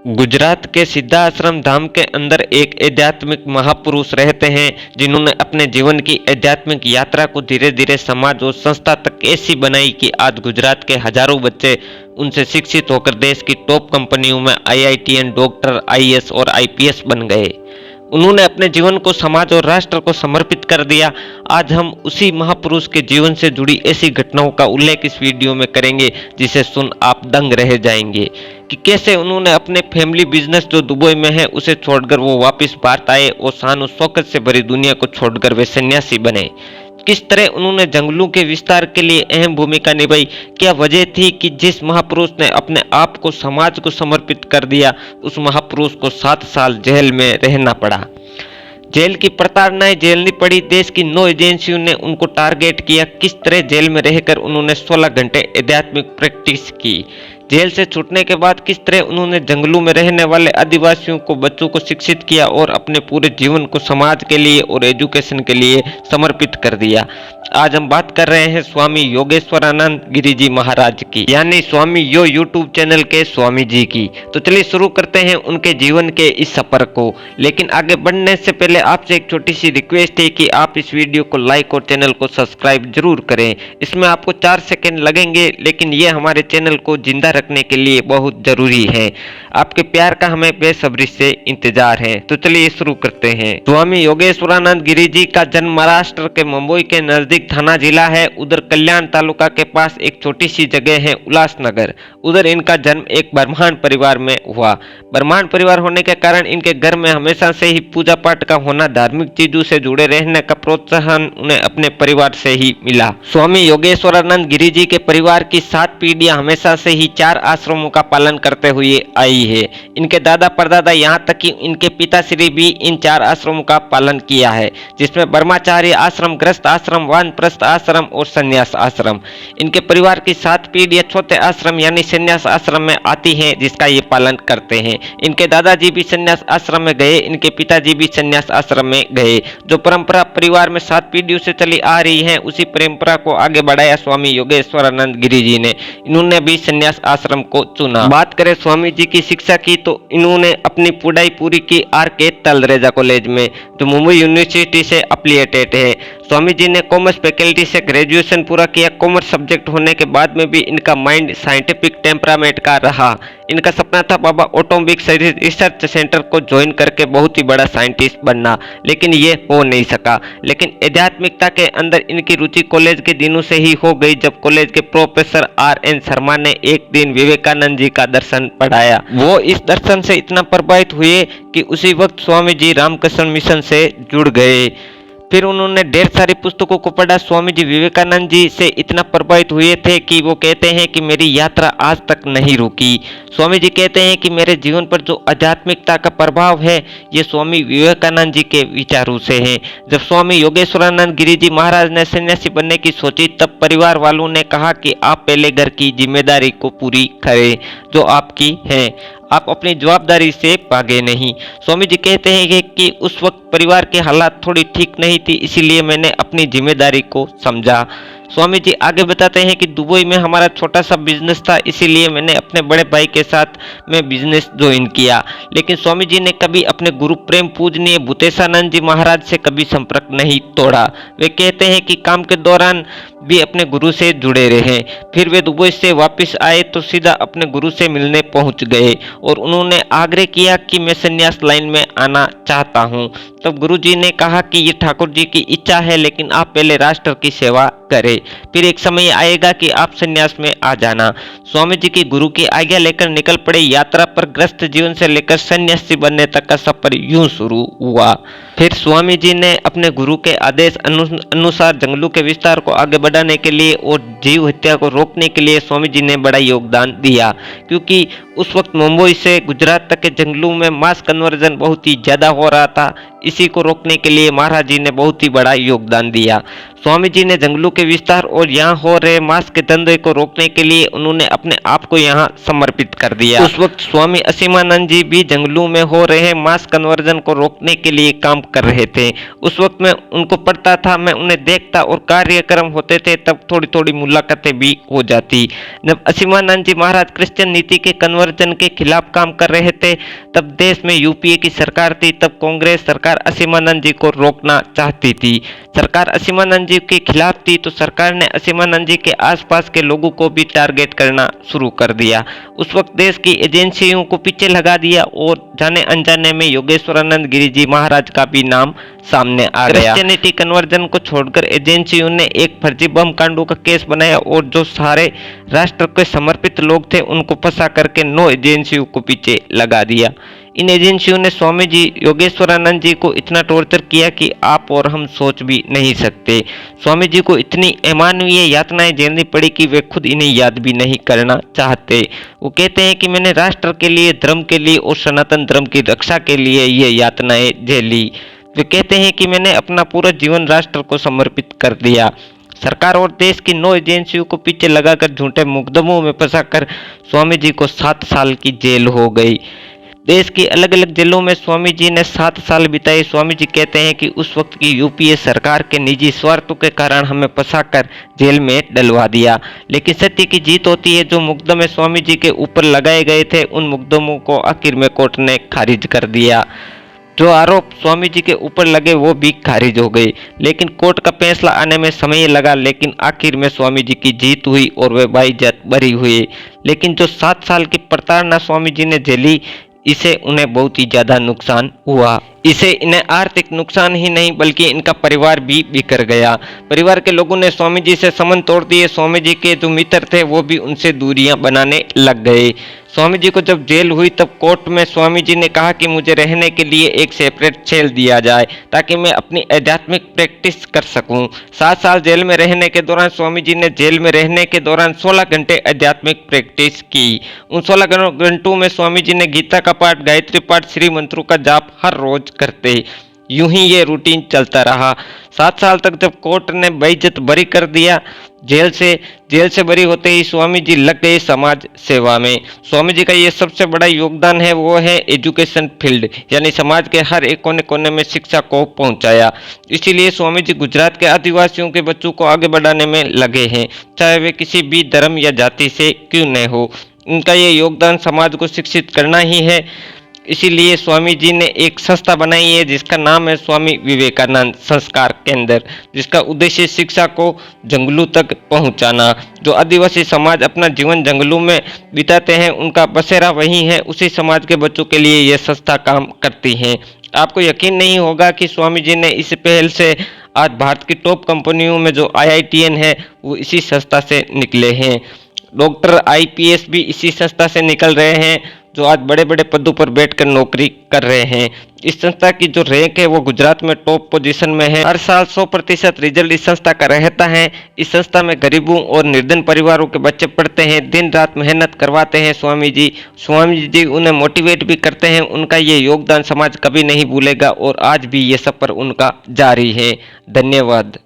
गुजरात के सिद्धाश्रम धाम के अंदर एक आध्यात्मिक महापुरुष रहते हैं जिन्होंने अपने जीवन की आध्यात्मिक यात्रा को धीरे धीरे समाज और संस्था तक ऐसी बनाई कि आज गुजरात के हजारों बच्चे उनसे शिक्षित होकर देश की टॉप कंपनियों में आईआईटीएन, डॉक्टर, आईएएस और आईपीएस बन गए। उन्होंने अपने जीवन को समाज और राष्ट्र को समर्पित कर दिया। आज हम उसी महापुरुष के जीवन से जुड़ी ऐसी घटनाओं का उल्लेख इस वीडियो में करेंगे जिसे सुन आप दंग रह जाएंगे कि कैसे उन्होंने अपने फैमिली बिजनेस जो दुबई में है उसे छोड़कर वो वापस भारत आए और शान और शौकत से भरी दुनिया को छोड़कर वे सन्यासी बने। किस तरह उन्होंने जंगलों के विस्तार के लिए अहम भूमिका निभाई। क्या वजह थी कि जिस महापुरुष ने अपने आप को समाज को समर्पित कर दिया उस महापुरुष को 7 साल जेल में रहना पड़ा। जेल की प्रताड़नाएं झेलनी पड़ी। देश की 9 एजेंसियों ने उनको टारगेट किया। किस तरह जेल में रहकर उन्होंने 16 घंटे आध्यात्मिक प्रैक्टिस की। जेल से छूटने के बाद किस तरह उन्होंने जंगलों में रहने वाले आदिवासियों को, बच्चों को शिक्षित किया और अपने पूरे जीवन को समाज के लिए और एजुकेशन के लिए समर्पित कर दिया। आज हम बात कर रहे हैं स्वामी योगेश्वरानंद गिरी जी महाराज की, यानी स्वामी यो यूट्यूब चैनल के स्वामी जी की। तो चलिए शुरू करते हैं उनके जीवन के इस सफर को। लेकिन आगे बढ़ने से पहले आपसे एक छोटी सी रिक्वेस्ट है कि आप इस वीडियो को लाइक और चैनल को सब्सक्राइब जरूर करें। इसमें आपको 4 सेकंड लगेंगे, लेकिन ये हमारे चैनल को जिंदा रखने के लिए बहुत जरूरी है। आपके प्यार का हमें बेसब्री से इंतजार है। तो चलिए शुरू करते हैं। स्वामी योगेश्वरानंद गिरी जी का जन्म महाराष्ट्र के मुंबई के नजदीक थाना जिला है। उधर कल्याण तालुका के पास एक छोटी सी जगह है उल्लासनगर। उधर इनका जन्म एक ब्राह्मण परिवार में हुआ। ब्राह्मण परिवार होने के कारण इनके घर में हमेशा से ही पूजा पाठ का होना, धार्मिक चीजों से जुड़े रहने का प्रोत्साहन उन्हें अपने परिवार से ही मिला। स्वामी योगेश्वरानंद गिरी जी के परिवार की 7 पीढ़ियां हमेशा से ही 4 आश्रमों का पालन करते हुए आई है। इनके दादा परदादा यहाँ तक कि इनके पिताश्री भी इन 4 आश्रमों का पालन किया है, जिसमें ब्रह्मचारी आश्रम, गृहस्थ आश्रम, वानप्रस्थ आश्रम और संन्यास आश्रम। इनके परिवार की 7 पीढ़ियां चौथे आश्रम यानी संन्यास आश्रम में आती हैं, जिसका ये पालन करते हैं। इनके दादाजी भी संन्यास आश्रम में गए, इनके पिताजी भी संन्यास आश्रम में गए। जो परंपरा परिवार में 7 पीढ़ियों से चली आ रही है, उसी परंपरा को आगे बढ़ाया स्वामी योगेश्वरानंद गिरी जी ने। इन्होंने भी संन्यास आश्रम को चुना। बात करें स्वामी जी की शिक्षा की, तो इन्होंने अपनी पढ़ाई पूरी की आर.के. तलरेजा कॉलेज में, जो मुंबई यूनिवर्सिटी से एफिलिएटेड है। स्वामी जी ने कॉमर्स फैकल्टी से ग्रेजुएशन पूरा किया। कॉमर्स सब्जेक्ट होने के बाद में भी इनका माइंड साइंटिफिक टेम्परामेंट का रहा। इनका सपना था बाबा ऑटोमिक रिसर्च सेंटर को ज्वाइन करके बहुत ही बड़ा साइंटिस्ट बनना, लेकिन ये हो नहीं सका। लेकिन आध्यात्मिकता के अंदर इनकी रुचि कॉलेज के दिनों से ही हो गई, जब कॉलेज के प्रोफेसर R.N. शर्मा ने एक दिन विवेकानंद जी का दर्शन पढ़ाया। वो इस दर्शन से इतना प्रभावित हुए कि उसी वक्त स्वामी जी रामकृष्ण मिशन से जुड़ गए। फिर उन्होंने ढेर सारी पुस्तकों को पढ़ा। स्वामी जी विवेकानंद जी से इतना प्रभावित हुए थे कि वो कहते हैं कि मेरी यात्रा आज तक नहीं रुकी। स्वामी जी कहते हैं कि मेरे जीवन पर जो आध्यात्मिकता का प्रभाव है, ये स्वामी विवेकानंद जी के विचारों से है। जब स्वामी योगेश्वरानंद गिरी जी महाराज ने सन्यासी बनने की सोची, तब परिवार वालों ने कहा कि आप पहले घर की जिम्मेदारी को पूरी करें जो आपकी है, आप अपनी जवाबदारी से भागे नहीं। स्वामी जी कहते हैं कि उस वक्त परिवार के हालात थोड़ी ठीक नहीं थी, इसीलिए मैंने अपनी जिम्मेदारी को समझा। स्वामी जी आगे बताते हैं कि दुबई में हमारा छोटा सा बिजनेस था, इसीलिए मैंने अपने बड़े भाई के साथ में बिजनेस ज्वाइन किया। लेकिन स्वामी जी ने कभी अपने गुरु प्रेम पूजनीय भूतेशानंद जी महाराज से कभी संपर्क नहीं तोड़ा। वे कहते हैं कि काम के दौरान भी अपने गुरु से जुड़े रहे। फिर वे दुबई से वापस आए तो सीधा अपने गुरु से मिलने पहुंच गए और उन्होंने आग्रह किया कि मैं संन्यास लाइन में आना चाहता हूं। तब गुरु जी ने कहा कि ये ठाकुर जी की इच्छा है, लेकिन आप पहले राष्ट्र की सेवा करें, फिर एक समय आएगा कि आप संन्यास में आ जाना। स्वामी जी की गुरु की आज्ञा लेकर निकल पड़े यात्रा पर। गृहस्थ जीवन से लेकर सन्यासी बनने तक का सफर यूं शुरू हुआ। फिर स्वामी जी ने अपने गुरु के आदेश अनुसार जंगलों के विस्तार को आगे बढ़ाने के लिए और जीव हत्या को रोकने के लिए स्वामी जी ने बड़ा योगदान दिया, क्योंकि उस वक्त मुंबई से गुजरात तक के जंगलों में मास कन्वर्जन बहुत ही ज्यादा हो रहा था। इसी को रोकने के लिए महाराज जी ने बहुत ही बड़ा योगदान दिया। स्वामी जी ने जंगलों के विस्तार और यहाँ हो रहे मांस के धंधे को रोकने के लिए उन्होंने अपने आप को यहाँ समर्पित कर दिया। उस वक्त स्वामी असीमानंद जी भी जंगलों में हो रहे मांस कन्वर्जन को रोकने के लिए काम कर रहे थे। उस वक्त मैं उनको पढ़ता था, मैं उन्हें देखता और कार्यक्रम होते थे, तब थोड़ी थोड़ी मुलाकातें भी हो जाती। जब असीमानंद जी महाराज क्रिश्चियन नीति के कन्वर्जन कन्वर्जन के खिलाफ काम कर रहे थे। तब देश में यूपीए की सरकार थी। तब कांग्रेस सरकार असीमानंद जी को रोकना चाहती थी। सरकार असीमानंद जी के खिलाफ थी तो सरकार ने असीमानंद जी के आसपास के लोगों को भी टारगेट करना शुरू कर दिया। उस वक्त देश की एजेंसियों को पीछे लगा दिया और जाने अनजाने में योगेश्वरानंद गिरी जी महाराज का भी नाम सामने आ गया। क्रिश्चियनिटी कन्वर्जन को छोड़कर एजेंसियों ने एक फर्जी बम कांडों का केस बनाया और जो सारे राष्ट्र के समर्पित लोग थे उनको फंसा करके 9 एजेंसियों को पीछे लगा दिया। इन एजेंसियों ने स्वामी जी योगेश्वरानंद जी को इतना टॉर्चर किया कि आप और हम सोच भी नहीं सकते। स्वामी जी को इतनी अमानवीय यातनाएं झेलनी पड़ी कि वे खुद इन्हें याद भी नहीं करना चाहते। वो कहते हैं कि मैंने राष्ट्र के लिए, धर्म के लिए और सनातन धर्म की रक्षा के लिए ये यातनाएं झेली। वे कहते हैं कि मैंने अपना पूरा जीवन राष्ट्र को समर्पित कर दिया। सरकार और देश की 9 एजेंसियों को पीछे लगाकर झूठे मुकदमों में फंसाकर स्वामी जी को 7 साल की जेल हो गई। देश की अलग अलग जेलों में स्वामी जी ने 7 साल बिताए। स्वामी जी कहते हैं कि उस वक्त की यूपीए सरकार के निजी स्वार्थों के कारण हमें फंसाकर जेल में डलवा दिया। लेकिन सत्य की जीत होती है। जो मुकदमे स्वामी जी के ऊपर लगाए गए थे उन मुकदमों को आखिर में कोर्ट ने खारिज कर दिया। जो आरोप स्वामी जी के ऊपर लगे वो भी खारिज हो गए। लेकिन कोर्ट का फैसला आने में समय लगा, लेकिन आखिर में स्वामी जी की जीत हुई और वे बाइज्जत बरी हुए। लेकिन जो 7 साल की प्रताड़ना स्वामी जी ने झेली, इसे उन्हें बहुत ही ज्यादा नुकसान हुआ। इसे इन्हें आर्थिक नुकसान ही नहीं बल्कि इनका परिवार भी बिखर गया। परिवार के लोगों ने स्वामी जी से संबंध तोड़ दिए। स्वामी जी के जो मित्र थे वो भी उनसे दूरियां बनाने लग गए। स्वामी जी को जब जेल हुई तब कोर्ट में स्वामी जी ने कहा कि मुझे रहने के लिए एक सेपरेट सेल दिया जाए ताकि मैं अपनी आध्यात्मिक प्रैक्टिस कर सकूं। 7 साल जेल में रहने के दौरान स्वामी जी ने जेल में रहने के दौरान 16 घंटे आध्यात्मिक प्रैक्टिस की। उन 16 घंटों में स्वामी जी ने गीता का पाठ, गायत्री पाठ, श्री मंत्रों का जाप हर रोज करते। यूं ही ये रूटीन चलता रहा। 7 साल तक जब कोर्ट ने बेइज्जत बरी कर दिया, जेल से बरी होते ही स्वामी जी लग गए समाज सेवा में। स्वामी जी का ये सबसे बड़ा योगदान है वो है एजुकेशन फील्ड, यानी समाज के हर एक कोने कोने में शिक्षा को पहुंचाया। इसीलिए स्वामी जी गुजरात के आदिवासियों के बच्चों को आगे बढ़ाने में लगे हैं, चाहे वे किसी भी धर्म या जाति से क्यों न हो। उनका ये योगदान समाज को शिक्षित करना ही है। इसीलिए स्वामी जी ने एक संस्था बनाई है जिसका नाम है स्वामी विवेकानंद संस्कार केंद्र, जिसका उद्देश्य शिक्षा को जंगलों तक पहुंचाना। जो आदिवासी समाज अपना जीवन जंगलों में बिताते हैं, उनका बसेरा वही है, उसी समाज के बच्चों के लिए यह संस्था काम करती है। आपको यकीन नहीं होगा कि स्वामी जी ने इस पहल से आज भारत की टॉप कंपनियों में जो IITN है वो इसी संस्था से निकले हैं। डॉक्टर IPS भी इसी संस्था से निकल रहे हैं जो आज बड़े बड़े पदों पर बैठकर नौकरी कर रहे हैं। इस संस्था की जो रैंक है वो गुजरात में टॉप पोजीशन में है। हर साल 100% रिजल्ट इस संस्था का रहता है। इस संस्था में गरीबों और निर्धन परिवारों के बच्चे पढ़ते हैं। दिन रात मेहनत करवाते हैं स्वामी जी उन्हें मोटिवेट भी करते हैं। उनका ये योगदान समाज कभी नहीं भूलेगा और आज भी ये सफर उनका जारी है। धन्यवाद।